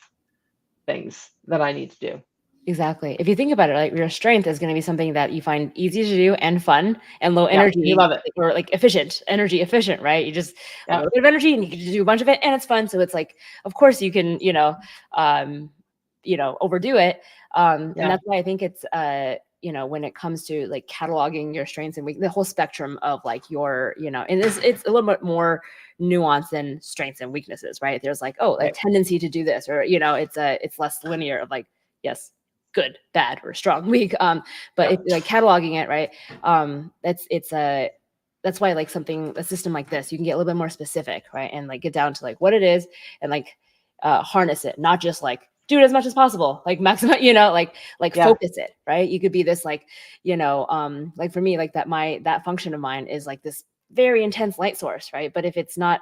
things that I need to do. Exactly. If you think about it, like your strength is going to be something that you find easy to do and fun and low Yeah, you energy love it. or like energy efficient, right? You just have a Yeah, little bit of energy and you get to do a bunch of it and it's fun. So it's like, of course you can, um, overdo it. And yeah, that's why I think it's, when it comes to like cataloging your strengths and the whole spectrum of like your, and it's a little bit more nuanced than strengths and weaknesses, right? There's like, oh, a right. tendency to do this, or, it's less linear of like, yes, good, bad, or strong, weak. But if Yep, like cataloging it, right, that's why like a system like this, you can get a little bit more specific, right, and like get down to like what it is and like harness it, not just like do it as much as possible, like maximize, like yeah, focus it, right? You could be this like, like for me, like that function of mine is like this very intense light source, right? But if it's not,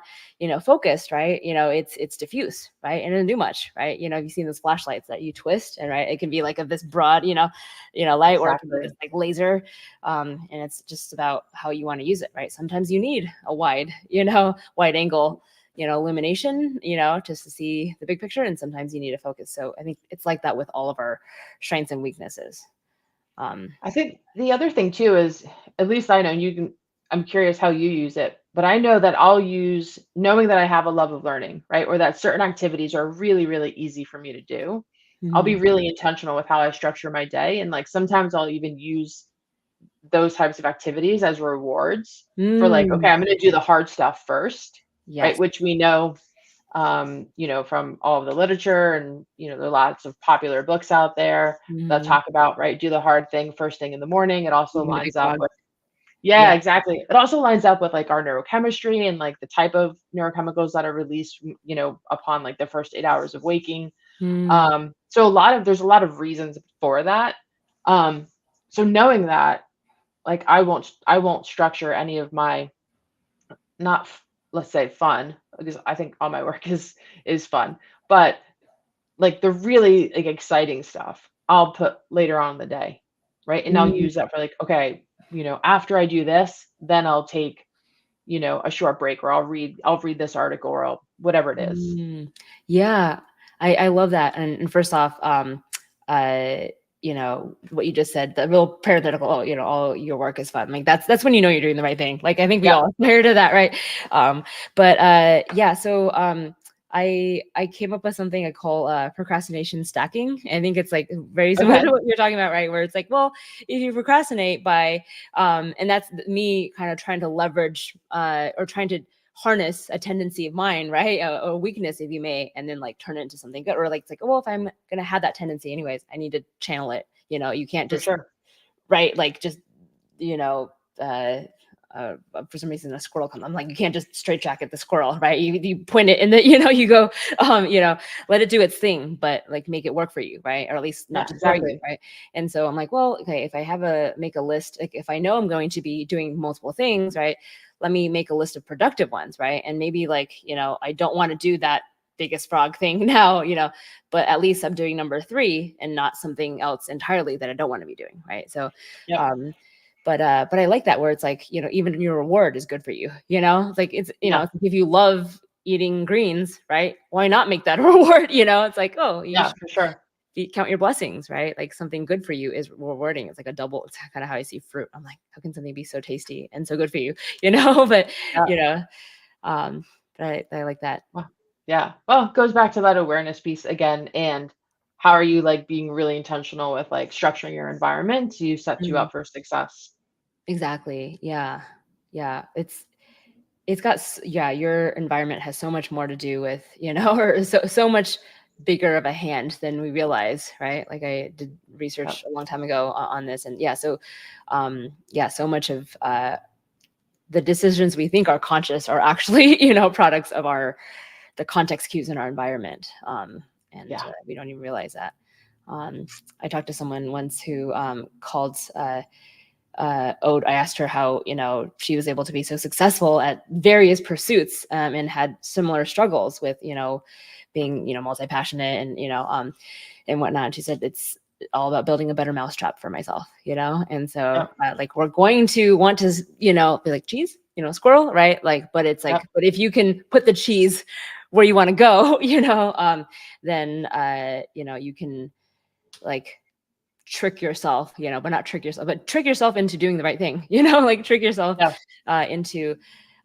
focused, right, it's diffuse, right? And it doesn't do much, right? You've seen those flashlights that you twist, and right, it can be like of this broad, light, or it can be Exactly. just like laser. And it's just about how you want to use it, right? Sometimes you need a wide angle, illumination, just to see the big picture. And sometimes you need to focus. So I think it's like that with all of our strengths and weaknesses. I think the other thing too is, at least I know you can, I'm curious how you use it, but I know that I'll use knowing that I have a love of learning, right? Or that certain activities are really, really easy for me to do. I'll be Mhm. really intentional with how I structure my day. And like sometimes I'll even use those types of activities as rewards for like, okay, Mm, I'm going to do the hard stuff first, right? yes. Which we know, from all of the literature, and, there are lots of popular books out there that Mhm. talk about, right, do the hard thing first thing in the morning. It also Eating the lines big up frog. with, yeah, Yeah. exactly. It also lines up with like our neurochemistry and like the type of neurochemicals that are released, upon like the first 8 hours of waking. Mm, So there's a lot of reasons for that. Um, so knowing that, like I won't structure any of my, not let's say fun, because I think all my work is fun, but like the really like exciting stuff I'll put later on in the day, right? And I'll mm, use that for like, okay, after I do this, then I'll take, a short break, or I'll read this article, or whatever it is. mm. Yeah, I love that. And first off, uh, what you just said, the real parenthetical, oh, all your work is fun. Like that's when you're doing the right thing. Like I think we Yep. all aspire to that, right? But yeah, so I came up with something I call procrastination stacking. I think it's like very similar Okay. to what you're talking about, right? Where it's like, well, if you procrastinate by and that's me kind of trying to leverage or trying to harness a tendency of mine, right? A weakness, if you may, and then like turn it into something good. Or like it's like, oh, well, if I'm gonna have that tendency anyways, I need to channel it. You can't For just sure. right, like just you know, uh, for some reason a squirrel comes. I'm like, you can't just straight jacket the squirrel, right? You point it in the, you go, let it do its thing, but like make it work for you, right? Or at least not Yeah, destroy you, exactly. right? And so I'm like, well, okay, if I make a list, like if I know I'm going to be doing multiple things, right? Let me make a list of productive ones, right? And maybe like, I don't want to do that biggest frog thing now, but at least I'm doing number three and not something else entirely that I don't want to be doing, right? So Yep. um but I like that where it's like, even your reward is good for you. It's like Yeah. if you love eating greens, right? Why not make that a reward? It's like, oh, you Yeah, should for sure. count your blessings, right? Like something good for you is rewarding. It's like a double. It's kind of how I see fruit. I'm like, how can something be so tasty and so good for you? But Yeah. you know, um, but I like that. Well, yeah. Well, it goes back to that awareness piece again. And how are you like being really intentional with like structuring your environment to set you Mm, up for success? exactly. Yeah. Yeah. It's got yeah, your environment has so much more to do with, or so much bigger of a hand than we realize, right? Like I did Yep. research a long time ago on this, and yeah, so yeah, so much of the decisions we think are conscious are actually, products of the context cues in our environment, and Yeah. we don't even realize that. I talked to someone once who called ode. I asked her how she was able to be so successful at various pursuits, and had similar struggles with being multi passionate and whatnot. And she said it's all about building a better mousetrap for myself, and so Yep. like we're going to want to be like cheese, squirrel, right? Like, but it's like, Yep. but if you can put the cheese where you want to go, then you can like trick yourself, but not trick yourself, but trick yourself into doing the right thing, like trick yourself Yeah. into,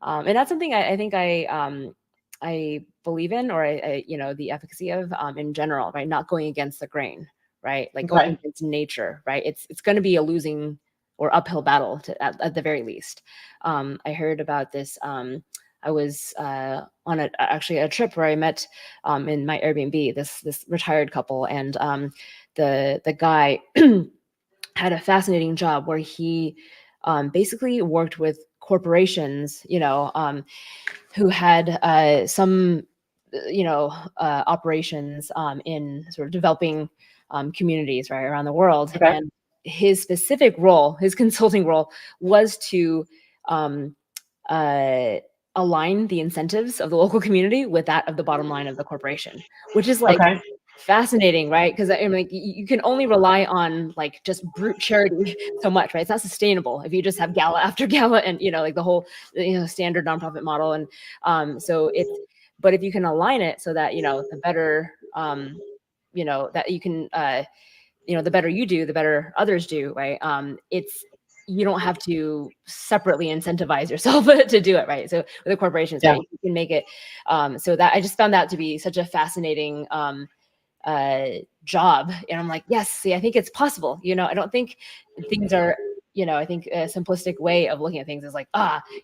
and that's something I think I believe in, or the efficacy of, in general, right? Not going against the grain, right? Like going Okay. against nature, right? It's going to be a losing or uphill battle at the very least. I heard about this. I was on actually a trip where I met in my Airbnb this retired couple, and the guy had a fascinating job where he basically worked with corporations, who had some, operations in sort of developing communities right around the world. Okay. And his specific role, his consulting role, was to um, align the incentives of the local community with that of the bottom line of the corporation, which is like Okay. fascinating, right? Because I mean, like you can only rely on like just brute charity so much, right? It's not sustainable if you just have gala after gala and like the whole standard nonprofit model. And so it's, but if you can align it so that the better that you can the better you do, the better others do, right? It's you don't have to separately incentivize yourself to do it, right? So with the corporations, Yeah. right, you can make it so that I just found that to be such a fascinating job. And I'm like, yes, see, I think it's possible. I don't think things are, I think a simplistic way of looking at things is like,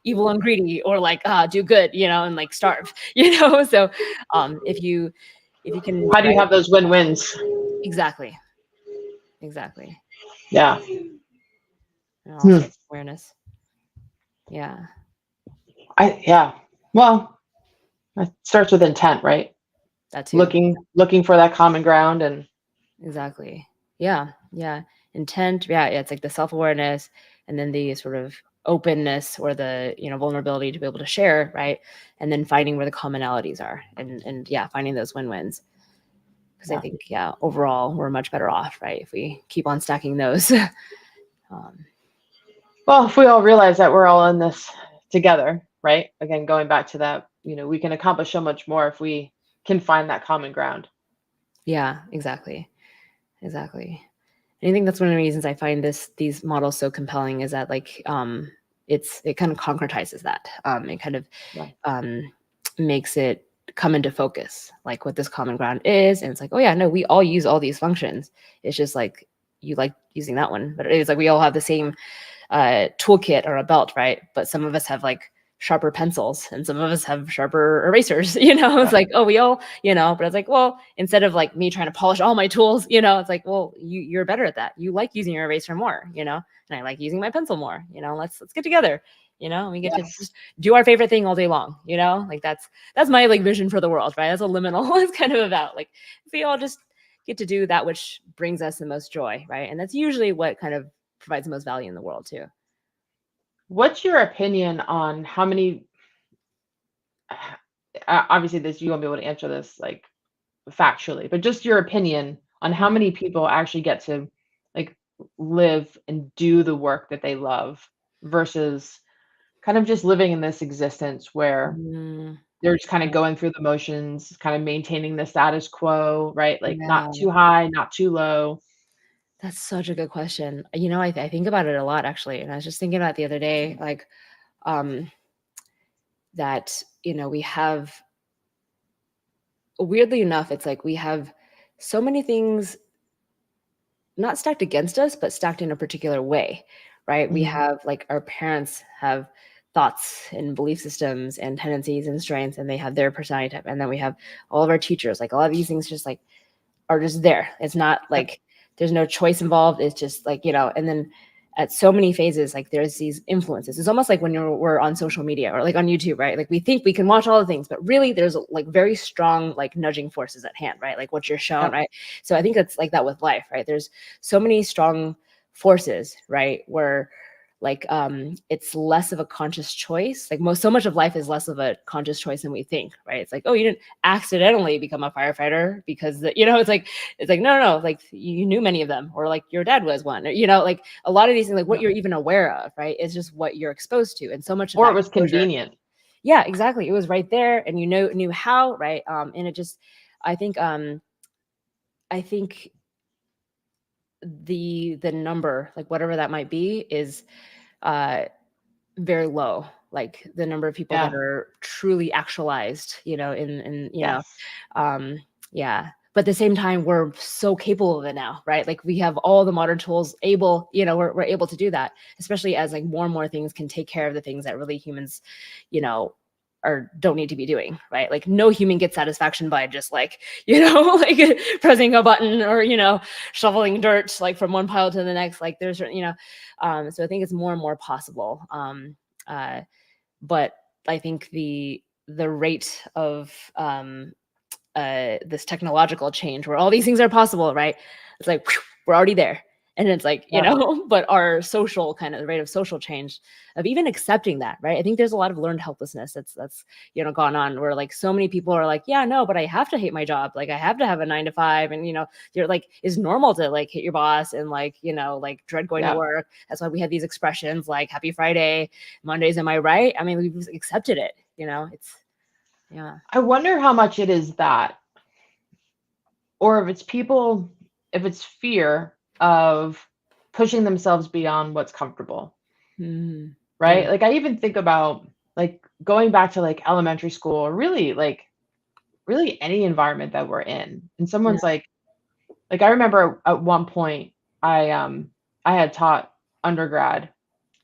evil and greedy, or like, do good, and like starve, So if you can, How do you right? have those win-wins? Exactly. Exactly. Yeah. And Hmm. also awareness. Yeah. Yeah. Well, it starts with intent, right? That too. Looking for that common ground and Exactly. Yeah. Yeah. Intent. Yeah. It's like the self-awareness, and then the sort of openness, or the, vulnerability to be able to share. Right. And then finding where the commonalities are, and yeah, finding those win-wins. Because I yeah. think, yeah, overall we're much better off, right, if we keep on stacking those. Well, if we all realize that we're all in this together, right? Again, going back to that, we can accomplish so much more if we can find that common ground. Yeah, exactly. Exactly. And I think that's one of the reasons I find these models so compelling, is that like it kind of concretizes that. It kind of Yeah. makes it come into focus, like what this common ground is. And it's like, oh yeah, no, we all use all these functions. It's just like you like using that one, but it's like we all have the same toolkit or a belt, right? But some of us have like sharper pencils, and some of us have sharper erasers. It's like, oh, we all, but it's like, well, instead of like me trying to polish all my tools, it's like, well, you're better at that. You like using your eraser more, and I like using my pencil more. Let's get together. We get to just do our favorite thing all day long. Like that's my like vision for the world, right? That's what liminal is kind of about. Like if we all just get to do that which brings us the most joy, right? And that's usually what kind of provides the most value in the world too. What's your opinion on how many? Obviously, this you won't be able to answer this like factually, but just your opinion on how many people actually get to like live and do the work that they love versus kind of just living in this existence where Mm, they're just kind of going through the motions, kind of maintaining the status quo, right? Like not yeah, too high, not too low. that's such a good question. I think about it a lot actually, and I was just thinking about it the other day, like um, that we have, weirdly enough, it's like we have so many things not stacked against us, but stacked in a particular way, right? We Mhm. have like our parents have thoughts and belief systems and tendencies and strengths, and they have their personality type. And then we have all of our teachers, like a lot of these things just like are just there. It's not Yep. like there's no choice involved. It's just like, and then at so many phases, like there's these influences. It's almost like when we're on social media or like on YouTube, right? Like we think we can watch all the things, but really there's like very strong like nudging forces at hand, right? Like what you're shown, Yep. right? So I think it's like that with life, right? There's so many strong forces, right? Where like it's less of a conscious choice. Like so much of life is less of a conscious choice than we think, right? It's like, oh, you didn't accidentally become a firefighter because it's like no, like you knew many of them, or like your dad was one, or, like a lot of these things, like what Yep. you're even aware of, right? It's just what you're exposed to, and so much of Or it that was exposure. convenient. Yeah, exactly. It was right there, and knew how, right? And it just, I think, I think the number, like whatever that might be, is uh very low, like the number of people that Yeah. are truly actualized, in Yes. um yeah, but at the same time we're so capable of it now, right? Like we have all the modern tools able, we're able to do that, especially as like more and more things can take care of the things that really humans you know or don't need to be doing, right? Like no human gets satisfaction by just like like pressing a button, or shoveling dirt like from one pile to the next. Like there's so I think it's more and more possible. Uh, but I think the rate of this technological change, where all these things are possible, right? It's like whew, we're already there, And it's like, Yeah. but our social kind of the rate of social change of even accepting that, right? I think there's a lot of learned helplessness that's gone on, where like so many people are like, yeah, no, but I have to hate my job. Like I have to have a 9 to 5. And you're like, it's normal to like hate your boss and like, like dread going to Yeah. work. That's why we have these expressions like happy Friday, Mondays, am I right? I mean, we've accepted it, it's yeah. I wonder how much it is that, or if it's people, if it's fear of pushing themselves beyond what's comfortable, Mm, yeah. right? Like I even think about like going back to like elementary school, or really any environment that we're in. And Yeah. someone's like I remember at one point I had taught undergrad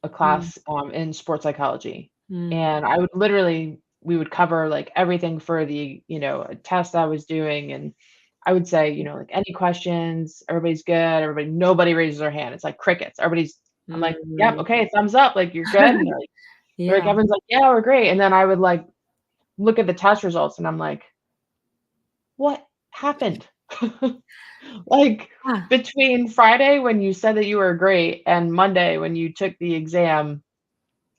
a Mm, class in sports psychology. mm, And I would literally we would cover like everything for the, a test I was doing. And I would say, like any questions, everybody's good, nobody raises their hand. It's like crickets. I'm like, yep, mm. okay, thumbs up, like you're good. And they're like, Yeah. everyone's like, yeah, we're great. And then I would like look at the test results and I'm like, what happened? Like Yeah. between Friday when you said that you were great and Monday when you took the exam,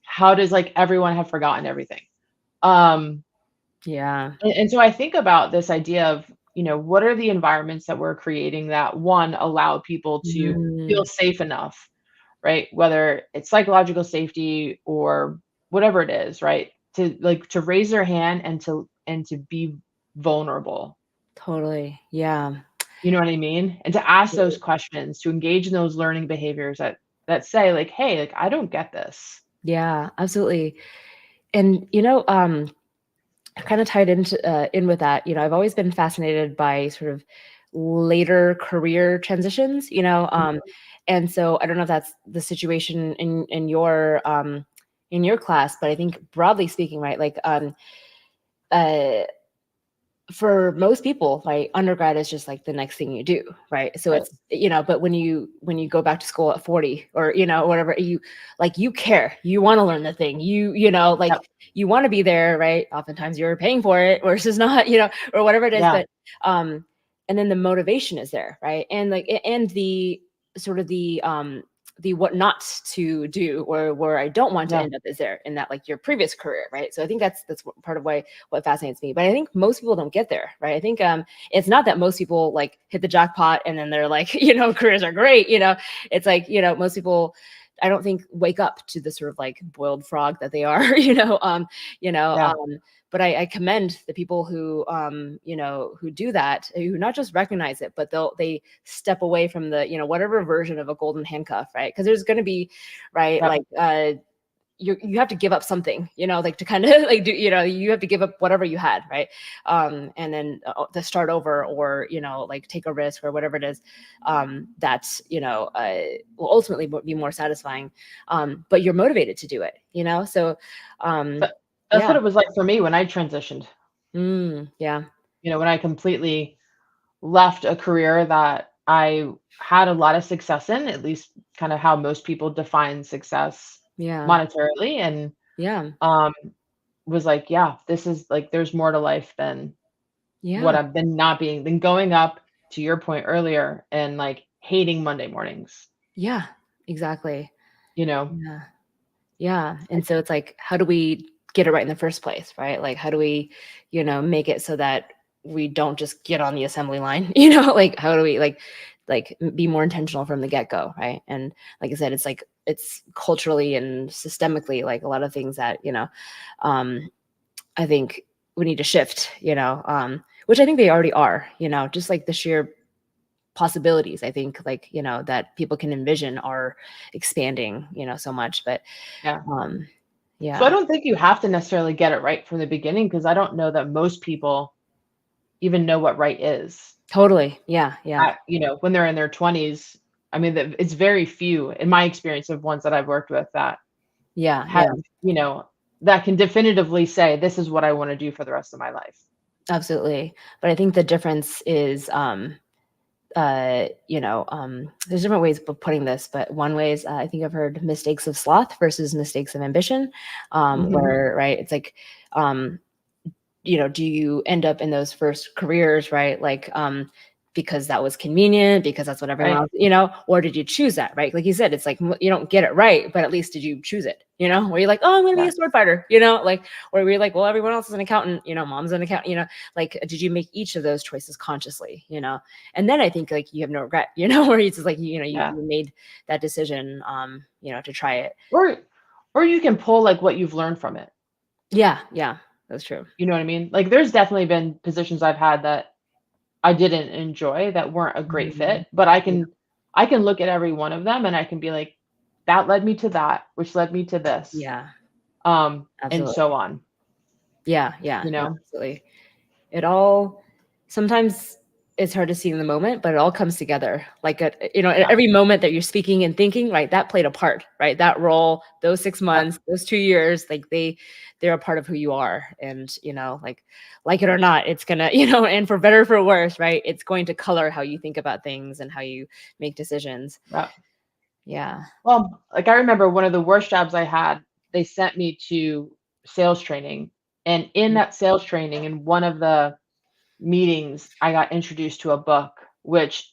how does like everyone have forgotten everything? Um, Yeah. and so I think about this idea of, what are the environments that we're creating that one allow people to feel Mm, safe enough, right? Whether it's psychological safety or whatever it is, right? To raise their hand and to be vulnerable. totally. Yeah. You know what I mean? And to ask those questions, to engage in those learning behaviors that say like, "Hey, like I don't get this." Yeah, absolutely. And kind of tied into in with that, I've always been fascinated by sort of later career transitions, and so I don't know if that's the situation in your class, but I think broadly speaking, right, like uh for most people, right, undergrad is just like the next thing you do, right? So Right. it's, but when you go back to school at 40 or, whatever, you care, you want to learn the thing, Yep. like you want to be there, right? Oftentimes you're paying for it versus not, or whatever it is. Yeah. But and then the motivation is there, right? And like, and the sort of the what not to do, or where I don't want to Yeah. end up is there in that like your previous career, right? So I think that's part of what fascinates me. But I think most people don't get there, right? I think it's not that most people like hit the jackpot and then they're like, careers are great. It's like, most people, I don't think, wake up to the sort of like boiled frog that they are, Yeah. but I commend the people who who do that, who not just recognize it, but they step away from the, whatever version of a golden handcuff, right? Because there's going to be, right, Yep. like you have to give up something, like to kind of like do, you have to give up whatever you had, right? And then to start over, or like take a risk or whatever it is, that's will ultimately be more satisfying, but you're motivated to do it, so But that's yeah. what it was like for me when I transitioned. Yeah. When I completely left a career that I had a lot of success in, at least kind of how most people define success Yeah. monetarily, and Yeah. um was like, yeah, this is like there's more to life than what Yeah. I've been not being than going up to your point earlier and like hating Monday mornings, Yeah, exactly. you know? Yeah. Yeah. And so it's like, how do we get it right in the first place, right? Like, how do we, make it so that we don't just get on the assembly line, like how do we be more intentional from the get-go, right? And like I said, it's like it's culturally and systemically like a lot of things that, um I think we need to shift, which I think they already are, just like the sheer possibilities, I think, like, that people can envision are expanding, so much. But Yeah. um So I yeah. don't think you have to necessarily get it right from the beginning because I don't know that most people even know what right is. Totally. Yeah. Yeah. When they're in their 20s. I mean, it's very few in my experience of ones that I've worked with that Yeah. have, Yeah. that can definitively say, this is what I want to do for the rest of my life. Absolutely. But I think the difference is there's different ways of putting this, but one way is, I think I've heard mistakes of sloth versus mistakes of ambition, Hmm. where, right, it's like, do you end up in those first careers, right? Like, because that was convenient, because that's what everyone Right. else, or did you choose that, right? Like you said, it's like you don't get it right, but at least did you choose it, where you're like, oh, I'm going to be Yeah. a sword fighter, like, or we're like, well, everyone else is an accountant, mom's an accountant, like, did you make each of those choices consciously, and then I think like you have no regret, where it's just like, Yeah. you made that decision, to try it. Or you can pull like what you've learned from it. Yeah. That's true. You know what I mean? Like there's definitely been positions I've had that I didn't enjoy that weren't a great Mhm. fit, but I Yeah, can look at every one of them and I can be like, that led me to that, which led me to this, yeah, and absolutely. so on, Yeah, you no, know? absolutely. It all sometimes it's hard to see in the moment, but it all comes together. Like at, at Yeah. every moment that you're speaking and thinking, right? That played a part, right? That role, those 6 Yep. months, those 2 years, like they're a part of who you are. And, like it or not, it's gonna, and for better or for worse, right? It's going to color how you think about things and how you make decisions. Yep. Yeah. Well, like I remember one of the worst jobs I had, they sent me to sales training. And in that sales training, in one of the meetings, I got introduced to a book, which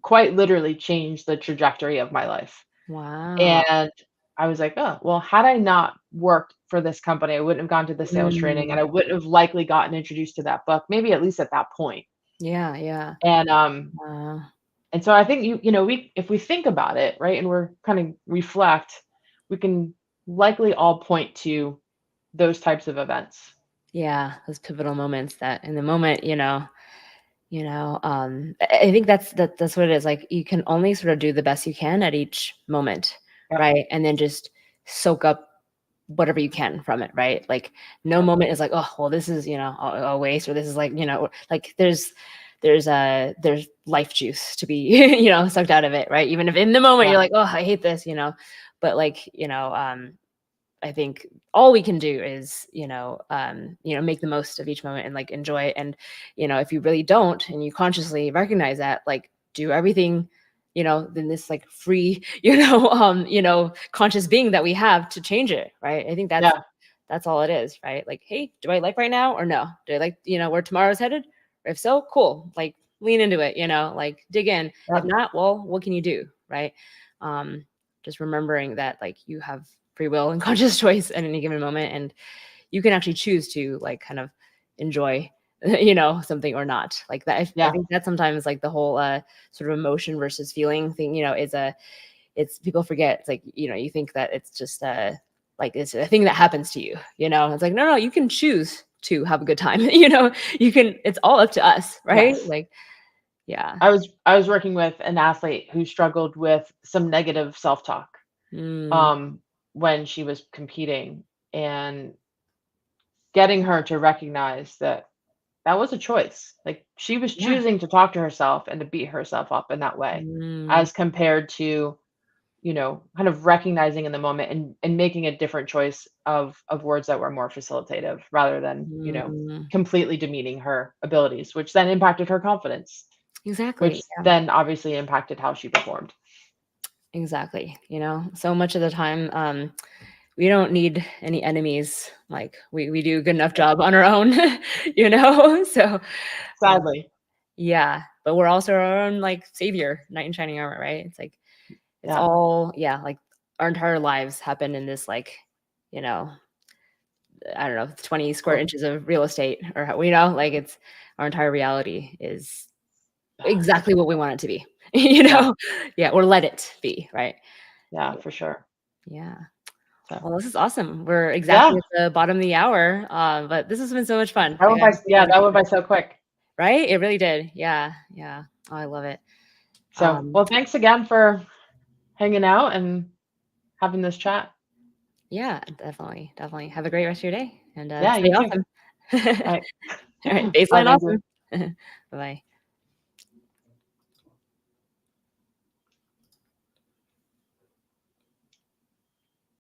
quite literally changed the trajectory of my life. Wow. And I was like, oh, well, had I not worked for this company, I wouldn't have gone to the sales training and Mm. I wouldn't have likely gotten introduced to that book, maybe at least at that point. Yeah. And Uh, and so I think we if we think about it, right, and we're kind of reflect, we can likely all point to those types of events. yeah, those pivotal moments that in the moment, I think that's what it is. Like you can only sort of do the best you can at each moment, Yep. right? And then just soak up whatever you can from it, right? Like no Yep. moment is like, oh, well, this is a waste, or this is like like there's life juice to be sucked out of it, right? Even if in the moment Yeah. you're like, oh, I hate this, but like I think all we can do is, make the most of each moment and like enjoy it. And, if you really don't and you consciously recognize that, like do everything, then this like free, conscious being that we have to change it. Right. I think Yeah. that's all it is. Right. Like, hey, do I like right now or no? Do I like, where tomorrow's headed? Or if so, cool. Like lean into it, like dig in. If Yep. not, well, what can you do? Right. Um, just remembering that like you have free will and conscious choice at any given moment, and you can actually choose to like kind of enjoy something or not like that. I Yeah. think that sometimes like the whole sort of emotion versus feeling thing, is it's people forget. It's like, you think that it's just like it's a thing that happens to you, it's like no, you can choose to have a good time. You can, it's all up to us, right? Yes. Like yeah. I was working with an athlete who struggled with some negative self-talk, Mm, um, when she was competing, and getting her to recognize that that was a choice. Like, she was yeah. choosing to talk to herself and to beat herself up in that way, Mm, as compared to, kind of recognizing in the moment and making a different choice of words that were more facilitative rather than, mm, completely demeaning her abilities, which then impacted her confidence, which exactly. Yeah. then obviously impacted how she performed. Exactly. So much of the time, we don't need any enemies. Like we do a good enough Yep. job on our own, So, uh, Sadly. yeah. But we're also our own like savior, knight in shining armor, right? It's like it's Yeah. all, yeah. Like our entire lives happen in this like, you know, I don't know, 20 square Well, inches of real estate, or like it's our entire reality is exactly what we want it to be, yeah. Yeah, or let it be, right? Yeah, for sure. Yeah. So, Well, this is awesome. We're yeah, exactly at the bottom of the hour, but this has been so much fun. that Like, went by I had a that great went by time. so quick. Right? It really did. Yeah. Oh, I love it. So, Um, well, thanks again for hanging out and having this chat. yeah, definitely. Have a great rest of your day and Yeah, stay you too. awesome. All right. All right, Bye, baseline Lindsay. awesome. Bye-bye.